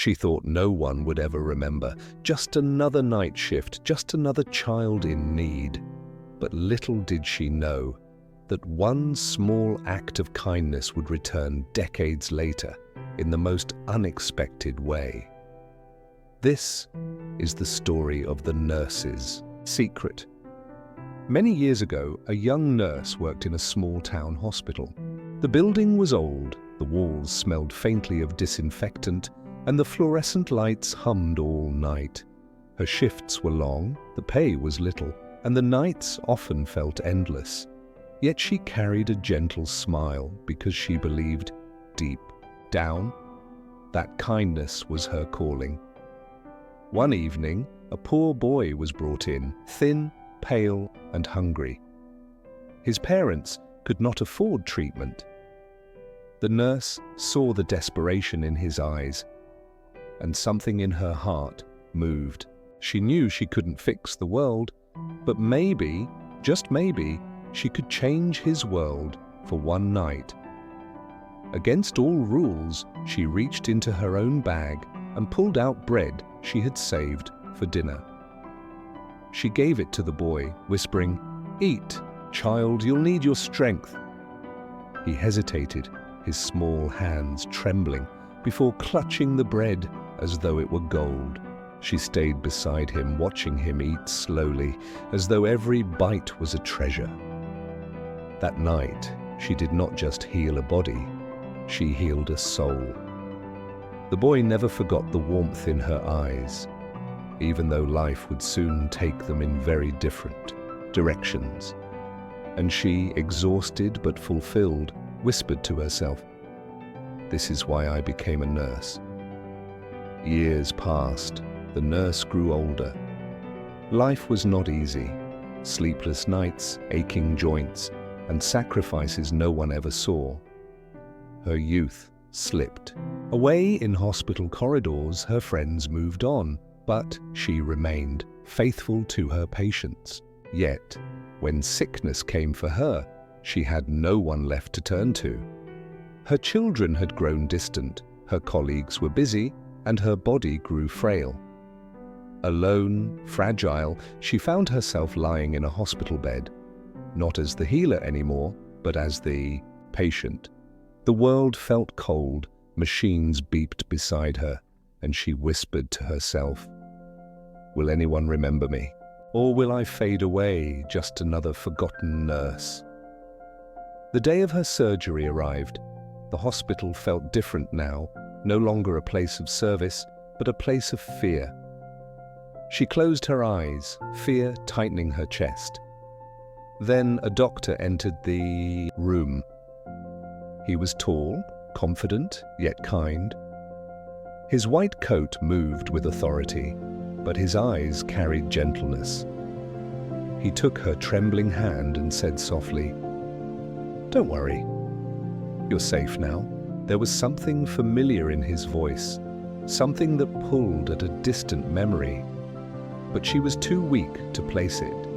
She thought no one would ever remember. Just another night shift, just another child in need. But little did she know that one small act of kindness would return decades later in the most unexpected way. This is the story of the nurse's secret. Many years ago, a young nurse worked in a small-town hospital. The building was old, the walls smelled faintly of disinfectant, and the fluorescent lights hummed all night. Her shifts were long, the pay was little, and the nights often felt endless. Yet she carried a gentle smile because she believed, deep down, that kindness was her calling. One evening, a poor boy was brought in, thin, pale, and hungry. His parents could not afford treatment. The nurse saw the desperation in his eyes, and something in her heart moved. She knew she couldn't fix the world, but maybe, just maybe, she could change his world for one night. Against all rules, she reached into her own bag and pulled out bread she had saved for dinner. She gave it to the boy, whispering, "Eat, child, you'll need your strength." He hesitated, his small hands trembling, before clutching the bread as though it were gold. She stayed beside him, watching him eat slowly, as though every bite was a treasure. That night, she did not just heal a body, she healed a soul. The boy never forgot the warmth in her eyes, even though life would soon take them in very different directions. And she, exhausted but fulfilled, whispered to herself, "This is why I became a nurse." Years passed. The nurse grew older. Life was not easy. Sleepless nights, aching joints, and sacrifices no one ever saw. Her youth slipped. Away in hospital corridors, her friends moved on, but she remained faithful to her patients. Yet, when sickness came for her, she had no one left to turn to. Her children had grown distant, her colleagues were busy, and her body grew frail. Alone, fragile, she found herself lying in a hospital bed, not as the healer anymore, but as the patient. The world felt cold, machines beeped beside her, and she whispered to herself, "Will anyone remember me? Or will I fade away, just another forgotten nurse?" The day of her surgery arrived. The hospital felt different now, no longer a place of service, but a place of fear. She closed her eyes, fear tightening her chest. Then a doctor entered the room. He was tall, confident, yet kind. His white coat moved with authority, but his eyes carried gentleness. He took her trembling hand and said softly, "Don't worry. You're safe now." There was something familiar in his voice, something that pulled at a distant memory, but she was too weak to place it.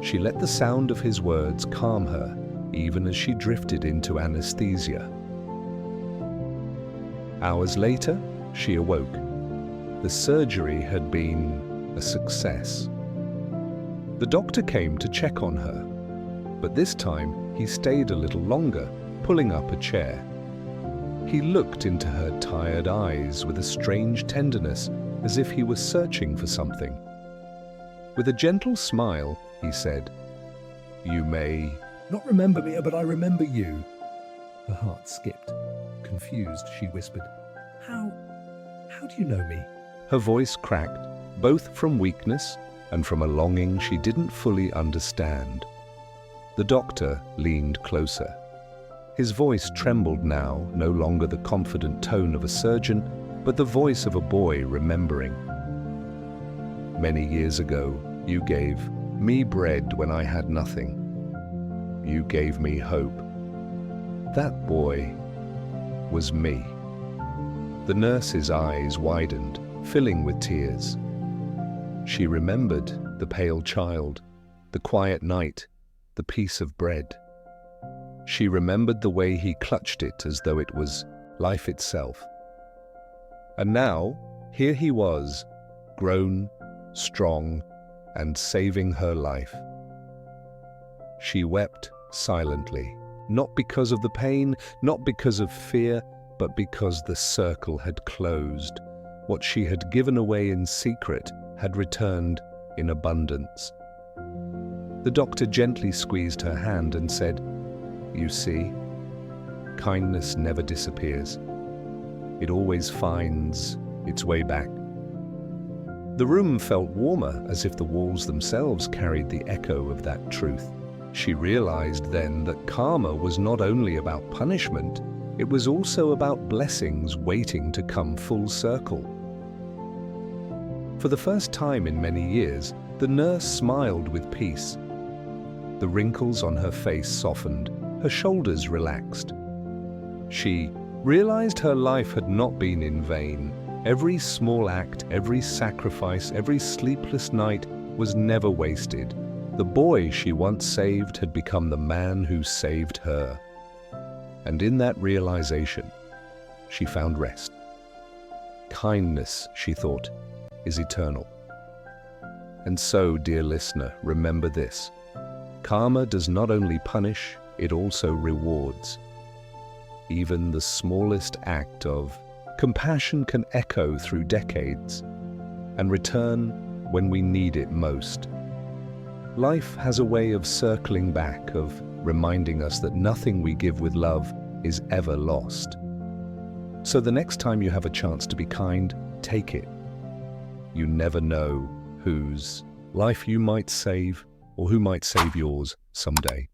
She let the sound of his words calm her, even as she drifted into anesthesia. Hours later, she awoke. The surgery had been a success. The doctor came to check on her, but this time he stayed a little longer, pulling up a chair. He looked into her tired eyes with a strange tenderness, as if he were searching for something. With a gentle smile, he said, "You may not remember me, but I remember you." Her heart skipped. Confused, she whispered, How do you know me?" Her voice cracked, both from weakness and from a longing she didn't fully understand. The doctor leaned closer. His voice trembled now, no longer the confident tone of a surgeon, but the voice of a boy remembering. "Many years ago, you gave me bread when I had nothing. You gave me hope. That boy was me." The nurse's eyes widened, filling with tears. She remembered the pale child, the quiet night, the piece of bread. She remembered the way he clutched it as though it was life itself. And now, here he was, grown, strong, and saving her life. She wept silently, not because of the pain, not because of fear, but because the circle had closed. What she had given away in secret had returned in abundance. The doctor gently squeezed her hand and said, "You see, kindness never disappears. It always finds its way back." The room felt warmer, as if the walls themselves carried the echo of that truth. She realized then that karma was not only about punishment, it was also about blessings waiting to come full circle. For the first time in many years, the nurse smiled with peace. The wrinkles on her face softened, her shoulders relaxed. She realized her life had not been in vain. Every small act, every sacrifice, every sleepless night was never wasted. The boy she once saved had become the man who saved her. And in that realization, she found rest. Kindness, she thought, is eternal. And so, dear listener, remember this. Karma does not only punish, it also rewards. Even the smallest act of compassion can echo through decades and return when we need it most. Life has a way of circling back, of reminding us that nothing we give with love is ever lost. So the next time you have a chance to be kind, take it. You never know whose life you might save or who might save yours someday.